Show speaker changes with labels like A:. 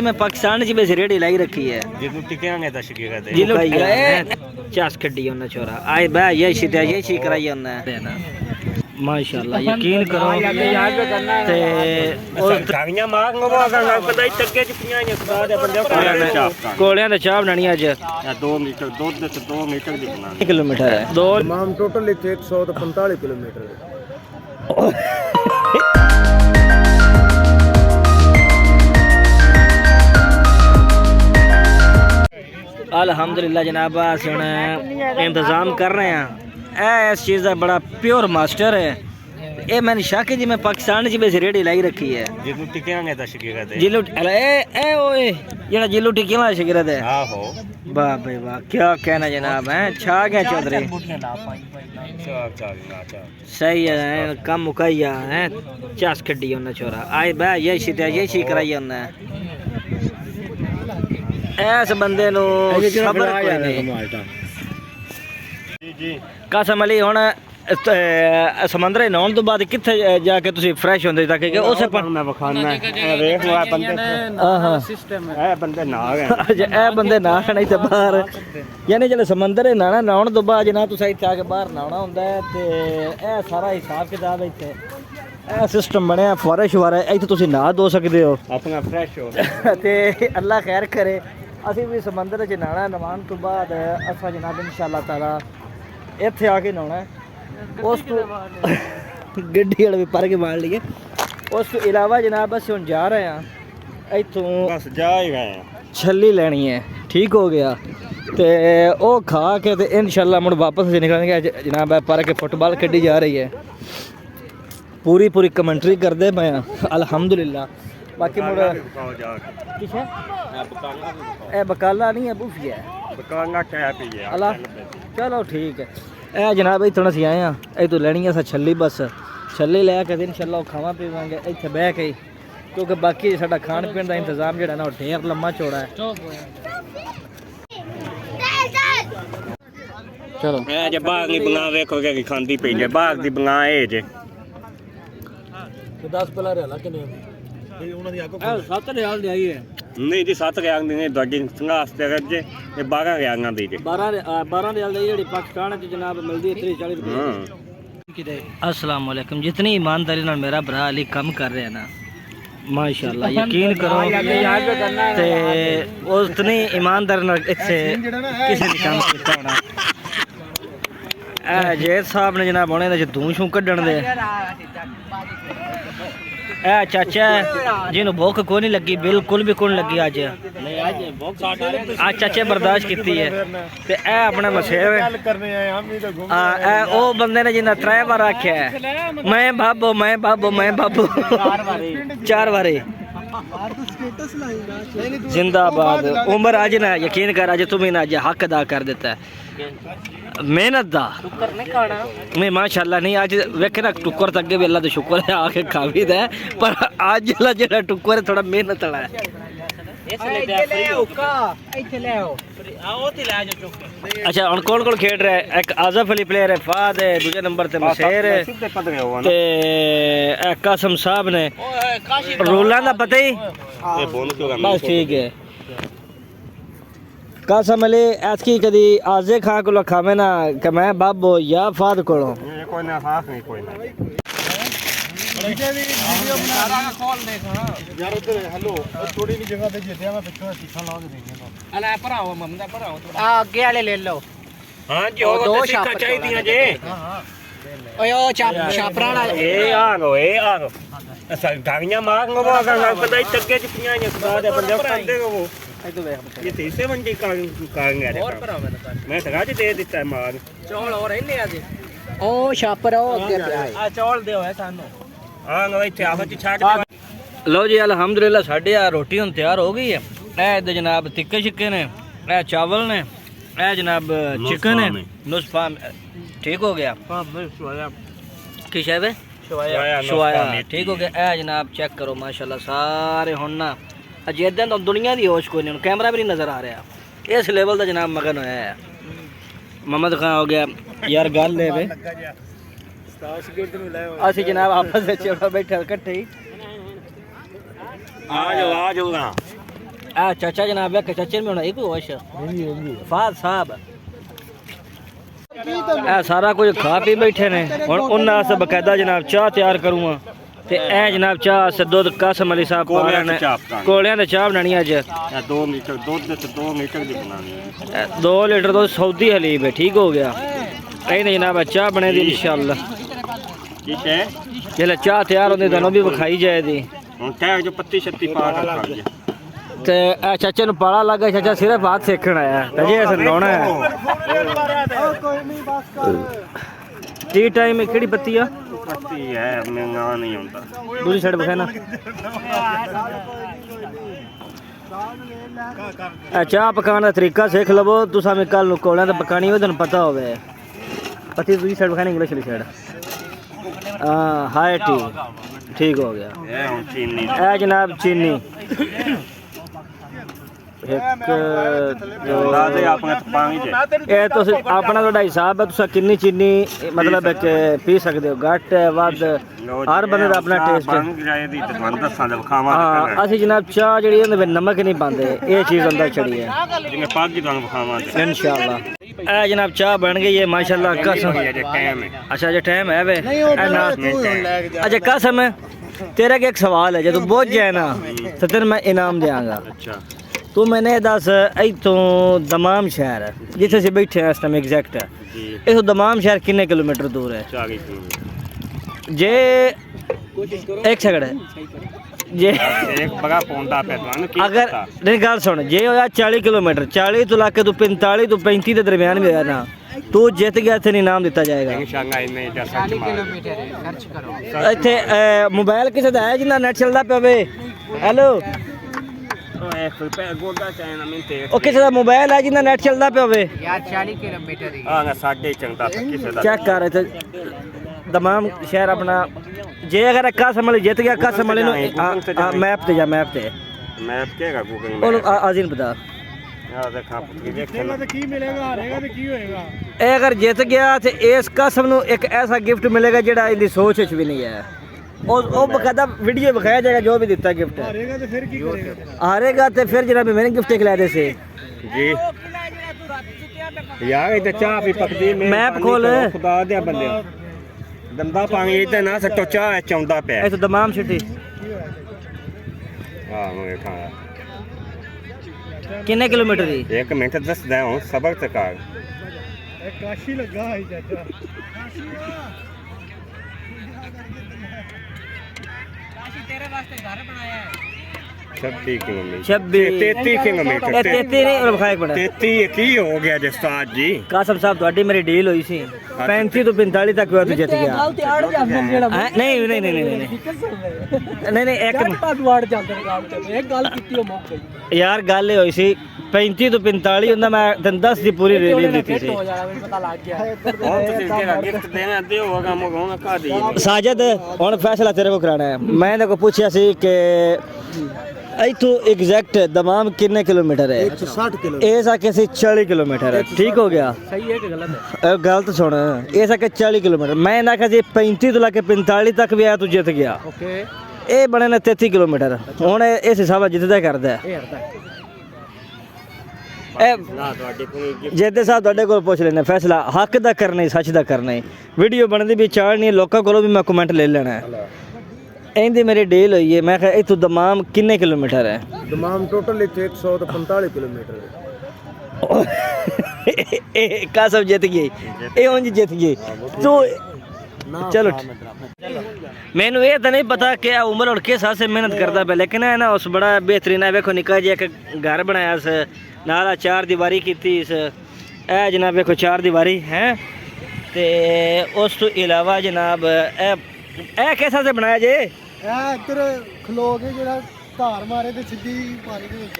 A: मैं पाकिस्तान च बस रेडी लाई रखी है
B: जिन्नू टिकेंगे तो शिके कहते
A: जिलो चास कड्डी उन्हें छोरा आए बा ये सीधा ये सी कराई उन्हें माशाल्लाह यकीन करो ते
B: गाड़ियां मांगो वागा पता ही टक्के च 50 खुदा दे बंदे
A: कोलियां दा चाह बनानी अज
B: 2 लीटर दूध ते 2 लीटर दी बनानी
A: किलोमीटर है दो
C: तमाम टोटल इतने 145 किलोमीटर है।
A: अल्हम्दुलिल्लाह जनाब अस हुण इंतजाम कर रहे हैं इस चीज़ का बड़ा प्योर मास्टर है ये मैंने शक है जी मैं पाकिस्तान च बस रेडी लाई रखी है
B: जिन्नू टिकेंगे तो शिके कहते
A: जिलो ए ओए जेड़ा जिलो टिक्की वाला शिकरत है
B: आहो
A: वाह भाई वाह क्या कहना जनाब है छा गया चौधरी सही है कम मुकाइया है चास कड्डी उन्हें छोरा आए बह ये सीधा ये सी कराई उन्हें ऐस बंदे नु खबर कोई नहीं कसम अली हुण समंदर नहाउण तो बाद कित्थे जाके तुसी फ्रेश होंदे ताकि उस
B: मैं बखाना देख लो बंदे सिस्टम है ए बंदे नहा गए
A: अच्छा ए बंदे नहा नहीं ते बाहर यानी जेल्लै समंदर नहाना नहाउण तो बाद जनाब तुसी इत्थे आके बाहर नहाउणा हुंदा है ते ए सारा हिसाब किताब इत्थे ए सिस्टम बनया फुआरे शुआरे इत्थे तुसी नहा धो सकदे हो
B: अपना फ्रेश हो
A: ते अल्लाह खैर करे असीं भी समंदर च नहाना नहाउण तो बाद असां जनाब इंशाअल्लाह ताला इत्थे आके नहाउणा उस तो गड्डी वाले भी पर के मार लिए उस तो इलावा जनाब बस हुण जा रहे हैं इत्थों
B: बस जा ही गए
A: छल्ली लेनी है ठीक हो गया ते ओ खा के ते इंशाअल्लाह मुड़ वापस निकलेंगे जनाब पर के फुटबॉल खेडी जा रही है पूरी कमेंट्री करते पे अल्हम्दुलिल्लाह बाकी मुड़ किसे ए बकाला नहीं है बूफिया है
B: बकाला क्या पी है
A: अल्लाह चलो ठीक है ए जनाब इत्थों असीं आए हैं ये तो लेनी है छल्ली बस छल्ली लैके इंशाअल्लाह खावा पीवांगे इत्थे बह के क्योंकि बाकी साडा खाण पीण का इंतजाम जिहड़ा ना ढेर लम्मा चौड़ा है चलो
B: ए जे बाग नी बंगा वेखोगे कि खांदी पई जे बाग दी बंगा ए जे
C: 10 पला रहला कि नहीं ਉਹਨਾਂ ਦੀ ਆਗੋ
A: 7 ਰਿਆਲ ਦੀ ਆਈ ਹੈ
B: ਨਹੀਂ ਜੀ 7 ਰਿਆਲ ਦੀ ਨਹੀਂ ਦਵਾਜੀ ਸੰਗਾਸਤੇ ਕਰ ਜੇ ਇਹ 12 ਰਿਆਲਾਂ ਦੀ ਜੇ
A: 12 ਰਿਆਲ ਦੀ ਜਿਹੜੀ ਪਾਕਿਸਤਾਨ ਚ ਜਨਾਬ ਮਿਲਦੀ ਹੈ 30 40 ਰੁਪਏ ਕਿਤੇ अस्सलाम वालेकुम जितनी ईमानदारी नाल मेरा भरा अली कम कर रहे हैं ना माशाल्लाह यकीन करो ते उतनी ईमानदारी नाल इत्थे किसी ने काम कीता होना ए जेठ साहब ने जनाब हुणे इहदे च धूं शूं कढण दे ए चाचा जिन्हों भुख कोई नहीं लगी बिल्कुल भी कोई लगी अज चाचे बर्दाश्त की है ते ए अपना मसेब ए ओ बंदे ने जिन्हें 3 बार आख्या है मैं बाबो 4 बारी जिंदाबाद उमर आज ना यकीन कर आज तुम्हें ना हक अदा कर देता है मेहनत दा नहीं माशाल्लाह नहीं आज वेखे ना टुक्कर तक भी अल्लाह का शुक्र है आके खा भी दे पर आज जला जेड़ा टुक्कर है थोड़ा मेहनत वाला है अच्छा हुन कौन कौन खेड रहा है एक आज़फ अली प्लेयर है फाद है दूसरे नंबर ते मशेर है ते कासिम साहब ने रोलां दा पता ही बस ठीक है कासिम अली ऐतकी कदी आज़े खां को खावे ना कि मैं बाबो या फाद कोलो
B: कोई ना खास नहीं कोई ना
C: वीडियो बना रहा कॉल देख यार उधर हेलो थोड़ी नी जगह पे जिते मैं पिछले शीशा ला के देंगे अला भराओ ममदा भराओ थोड़ा आगे वाले ले लो
B: हां जी हो तो सीखा चाहिए जे
C: हां
A: ओए ओ छापराना
B: ए आ गो असा गाड़ियां मांगो वागा पता ही टक्के च 50 खुदा दे बंदे खांदे वो ये तीसरे मंडी कांगे और भराओ मैं सगा जी दे दिता है माल
A: चौल और इन्ने आज ओ छापर ओ अगे पिया है आ चौल दियो है सानू
B: हां लो इथे आहो जी छाट
A: लो जी अल्हम्दुलिल्लाह साडी आ रोटी हुन तैयार हो गई है ए जनाब टिक्के शिक्के ने ए चावल ने ए जनाब चिकन है नुस्फा ठीक हो गया की शायद शवाया ठीक हो गया ए जनाब चेक करो माशाल्लाह सारे हुन ना अजेदां तो दुनिया दी होश कोई नहीं कैमरा भी नहीं नजर आ रहा इस लेवल का जनाब मगन होया है मोहम्मद खान हो गया यार गल है वे असि जनाब आपस में बैठे इकट्ठे ही
B: आ जाओ ना
A: ਆ ਚਾਚਾ ਜਨਾਬ ਵੇਖ ਚਾਚੇ ਨੂੰ ਬਣਾਈ ਕੋਈ ਹੋਸ਼ ਫਾਦ ਸਾਹਿਬ ਇਹ ਸਾਰਾ ਕੁਝ ਖਾ ਪੀ ਬੈਠੇ ਨੇ ਹੁਣ ਉਹਨਾਂ ਵਾਸਤੇ ਬਕਾਇਦਾ ਜਨਾਬ ਚਾਹ ਤਿਆਰ ਕਰੂੰਗਾ ਤੇ ਇਹ ਜਨਾਬ ਚਾਹ ਵਾਸਤੇ ਦੁੱਧ ਕਾਸਮ ਅਲੀ ਸਾਹਿਬ ਪਾ ਰਹੇ ਨੇ ਕੋਲਿਆਂ ਦੀ ਚਾਹ ਬਣਾਣੀ ਅੱਜ
B: 2 ਲੀਟਰ ਦੁੱਧ ਤੇ 2 ਲੀਟਰ ਦੀ ਬਣਾਣੀ
A: 2 ਲੀਟਰ ਦੁੱਧ ਸਊਦੀ ਹਲੀਬ ਹੈ ਠੀਕ ਹੋ ਗਿਆ ਕਹਿੰਦੇ ਜਨਾਬ ਚਾਹ ਬਣੇ ਦੀ ਇਨਸ਼ਾਅੱਲਾ
B: ਠੀਕ ਹੈ
A: ਜੇ ਚਾਹ ਤਿਆਰ ਹੁੰਦੀ ਤੁਹਾਨੂੰ ਵੀ ਵਿਖਾਈ ਜਾਏਗੀ
B: ਹੁਣ ਕਹਿ ਜੋ ਪੱਤੀ ਛੱਤੀ ਪਾ ਕੇ ਖਾ ਲਿਆ
A: ਤੇ ਇਹ ਚਾਚੇ ਨੂੰ ਪਾਲਾ ਲੱਗਾ ਚਾਚਾ ਸਿਰਫ ਹੱਥ ਸੇਕਣ ਆਇਆ ਤੇ ਜੇ ਅਸ ਲਾਉਣਾ ਹੈ ਟੀ ਟਾਈਮ ਕਿਹੜੀ ਪੱਤੀ ਆ
B: ਪੱਤੀ ਹੈ ਮਹਿੰਗਾ ਨਹੀਂ ਹੁੰਦਾ
A: ਦੂਜੀ ਸਾਈਡ ਵਿਖਾਣਾ ਚਾਹ ਪਕਾਉਣ ਦਾ ਤਰੀਕਾ ਸਿੱਖ ਲਵੋ ਤੁਸੀਂ ਮੈਂ ਕੱਲ ਨੂੰ ਕੋਲਾਂ ਤੇ ਪਕਾਣੀ ਹੋਵੇ ਤੁਹਾਨੂੰ ਪਤਾ ਹੋਵੇ ਪੱਤੀ ਦੂਜੀ ਸਾਈਡ ਵਿਖਾਣੀ ਇੰਗਲਿਸ਼ ਵਾਲੀ ਸਾਈਡ ਹਾਂ ਹਾਈ ਟੀ ਠੀਕ ਹੋ ਗਿਆ
B: ਇਹ ਹੁਣ ਚੀਨੀ
A: ਇਹ ਜਨਾਬ ਚੀਨੀ
B: ਦਾਦੇ ਆਪਣੇ ਪਾਣੀ ਚ
A: ਇਹ ਤੁਸੀਂ ਆਪਣਾ ਤੁਹਾਡਾ ਹਿਸਾਬ ਹੈ ਤੁਸੀਂ ਕਿੰਨੀ ਚੀਨੀ ਮਤਲਬ ਕਿ ਪੀ ਸਕਦੇ ਹੋ ਘੱਟ ਵੱਧ ਹਰ ਬੰਦੇ ਦਾ ਆਪਣਾ ਟੇਸਟ ਹੈ
B: ਦੀ ਤੁਹਾਨੂੰ ਦੱਸਾਂ ਦੇ ਵਿਖਾਵਾਂ
A: ਹਾਂ ਅਸੀਂ ਜਨਾਬ ਚਾਹ ਜਿਹੜੀ ਉਹਦੇ ਵਿੱਚ ਨਮਕ ਨਹੀਂ ਪਾਉਂਦੇ ਇਹ ਚੀਜ਼ ਅੰਦਰ ਚੜੀ ਹੈ
B: ਜਿਵੇਂ ਪੱਗ ਹੀ ਤੁਹਾਨੂੰ ਵਿਖਾਵਾਂ
A: ਇਨਸ਼ਾਅੱਲਾ ਇਹ ਜਨਾਬ ਚਾਹ ਬਣ ਗਈ ਹੈ ਮਾਸ਼ਾਅੱਲਾ ਕਸਮ अच्छा जो टाइम है वे अच्छा कसम है तेरा एक सवाल है जो तू पहुंच जाए ना तो तेरे मैं इनाम देंगा
B: अच्छा
A: तू मैंने दस इतों दमाम शहर जिथे से बैठे हैं इस टाइम एग्जैक्ट है इतों दमाम शहर कितने किलोमीटर दूर है
B: 40 किलोमीटर
A: जे एक सेकंड है जे
B: एक बड़ा पोंदा पे तो
A: अगर नहीं गल सुन जे होया 40 किलोमीटर 40 तो लाके तू 45 तो 35 के दरमियान में होया ना तू जीत गया थे इनाम दिता जाएगा इत्थे मोबाइल किसे दा है जिन्ना नेट चलदा पवे हेलो ओ किसे दा मोबाइल है जिन्ना नेट चलदा पवे
C: यार 40 किलोमीटर ही
B: हां साडे चंगदा किसे दा
A: चेक कर इत्थे तमाम शहर अपना जे अगर कसम वाले जीत गया कसम वाले मैप ते जा मैप केगा गूगल मैप आजीन बता ਇਹ ਅਗਰ ਜਿੱਤ ਗਿਆ ਤੇ ਇਸ ਕਸਮ ਨੂੰ ਇੱਕ ਐਸਾ ਗਿਫਟ ਮਿਲੇਗਾ ਜਿਹੜਾ ਇਹਦੀ ਸੋਚ ਵਿੱਚ ਵੀ ਨਹੀਂ ਹੈ ਉਹ ਬਕਾਇਦਾ ਵੀਡੀਓ ਵਿਖਾਇਆ ਜਾਏਗਾ ਜੋ ਵੀ ਦਿੱਤਾ ਗਿਫਟ ਹਾਰੇਗਾ ਤੇ ਫਿਰ ਕੀ ਕਰੇਗਾ ਹਾਰੇਗਾ ਤੇ ਫਿਰ ਜਿਹੜਾ ਮੈंने ਗਿਫਟ ਖਿਲਾ ਦੇ ਸੀ
B: ਜੀ ਯਾਰ ਇਹ ਤਾਂ ਚਾਹ ਵੀ ਪਕਦੀ
A: ਮੈਪ ਖੋਲ
B: ਖੁਦਾ ਦੇ ਬੰਦੇ ਦੰਦਾ ਪਾਣੀ ਤੇ ਨਾ ਸੱਟੋ ਚਾਹ ਚਾਉਂਦਾ ਪਿਆ
A: ਇਹ ਤਾਂ ਦਮਾਮ ਛਿੱਟੀ
B: ਹਾਂ ਮੈਂ ਖਾਇਆ
A: ਕਿੰਨੇ ਕਿਲੋਮੀਟਰ ਦੀ
B: 1 ਮਿੰਟ ਦੱਸਦਾ ਹਾਂ ਸਬਰ ਤੇ ਕਰ
C: ਇਹ ਕਾਸ਼ੀ ਲੱਗਾ ਹੈ ਚਾਚਾ ਕਾਸ਼ੀ ਤੇਰੇ ਵਾਸਤੇ ਘਰ ਬਣਾਇਆ ਹੈ
B: 36 ਕਿਲੋਮੀਟਰ
A: 33
B: ਕਿਲੋਮੀਟਰ
A: 33 ਨਹੀਂ ਉਹ ਵਿਖਾਇਆ ਬੜਾ
B: 33 ਕੀ ਹੋ ਗਿਆ ਜਸਤਾਦ ਜੀ
A: ਕਾਸਮ ਸਾਹਿਬ ਤੁਹਾਡੀ ਮੇਰੀ ਡੀਲ ਹੋਈ ਸੀ 35 ਤੋਂ 45 ਤੱਕ ਤੂੰ ਜਿੱਤ ਗਿਆ ਗੱਲ ਤੇ ਆੜ ਜਾਂਦਾ ਜਿਹੜਾ ਨਹੀਂ ਨਹੀਂ ਨਹੀਂ ਨਹੀਂ ਨਹੀਂ ਇੱਕ ਵਾੜ ਜਾਂਦੇ ਨੇ ਗੱਲ ਤੇ ਇਹ ਗੱਲ ਕੀਤੀ ਉਹ ਮੁੱਕ ਗਈ ਯਾਰ ਗੱਲ ਇਹ ਹੋਈ ਸੀ 35 ਤੋਂ 45 ਹੁੰਦਾ ਮੈਂ ਤੈਨੂੰ 10 ਦੀ ਪੂਰੀ ਰੀਲ ਦਿੱਤੀ ਸੀ
C: ਪਤਾ ਲੱਗ ਗਿਆ
B: ਹੁਣ ਤੁਸੀਂ ਜਿਹੜਾ ਗਿਫਟ ਦੇਣਾ ਦਿਓਗਾ ਮਗਾਉਣਾ ਕਾਦੀ
A: ਸਾਜਦ ਹੁਣ ਫੈਸਲਾ ਤੇਰੇ ਕੋ ਕਰਾਣਾ ਹੈ ਮੈਂ ਇਹਦੇ ਕੋ ਪੁੱਛਿਆ ਸੀ ਕਿ इतों एग्जैक्ट दमाम कितने किलोमीटर है
C: 160 किलो
A: ऐसा कैसे 40 किलोमीटर है ठीक हो गया
C: सही है कि गलत है
A: गलत सुन ऐसा कि 40 किलोमीटर मैं ना कहा 35 तो लाके 45 तक भी आया तू जित गया
C: ओके
A: ये बने ने 33 किलोमीटर हुन इस हिसाब नाल जितदा करदा है जेते साहब ਤੁਹਾਡੇ ਕੋਲ ਪੁੱਛ ਲੈਣਾ फैसला हक दा करना है सच दा करना है वीडियो बनदी भी चाल नहीं लोकां कोलों भी मैं कमेंट ले लेना है ਇਹਦੀ ਮੇਰੀ ਡੀਲ ਹੋਈ ਹੈ ਮੈਂ ਕਿਹਾ ਇਥੋਂ ਦਮਾਮ ਕਿੰਨੇ ਕਿਲੋਮੀਟਰ ਹੈ
C: दमाम टोटल 145 किलोमीटर
A: ਇਹ ਕਾਸਮ ਜਿੱਤ ਗਈ ਇਹ ਉਂਝ ਜਿੱਤ ਗਈ ਤੂੰ ਚਲੋ ਮੈਨੂੰ ਇਹ ਤਾਂ ਨਹੀਂ ਪਤਾ ਕਿ ਆ ਉਮਰ ਹੁਣ ਕਿਸ ਹਾਸੇ ਮਿਹਨਤ ਕਰਦਾ ਪਿਆ ਲੇਕਿਨ ਇਹ ਨਾ ਉਸ ਬੜਾ ਬਿਹਤਰੀਨ ਹੈ ਵੇਖੋ ਨਿੱਕਾ ਜਿਹਾ ਇੱਕ ਘਰ ਬਣਾਇਆ ਇਸ ਨਾਲ ਆ 4 ਦੀਵਾਰੀ ਕੀਤੀ ਇਸ ਇਹ ਜਨਾਬ ਵੇਖੋ 4 ਦੀਵਾਰੀ ਹੈ ਤੇ ਉਸ ਤੋਂ ਇਲਾਵਾ ਜਨਾਬ ਇਹ ਕਿਸ ਹਾਸੇ ਬਣਾਇਆ ਜੇ
C: ਇਹ ਇੱਧਰ ਖਲੋ ਕੇ ਜਿਹੜਾ ਧਾਰ ਮਾਰੇ ਤੇ ਸਿੱਧੀ ਪਾਣੀ ਦੇ ਵਿੱਚ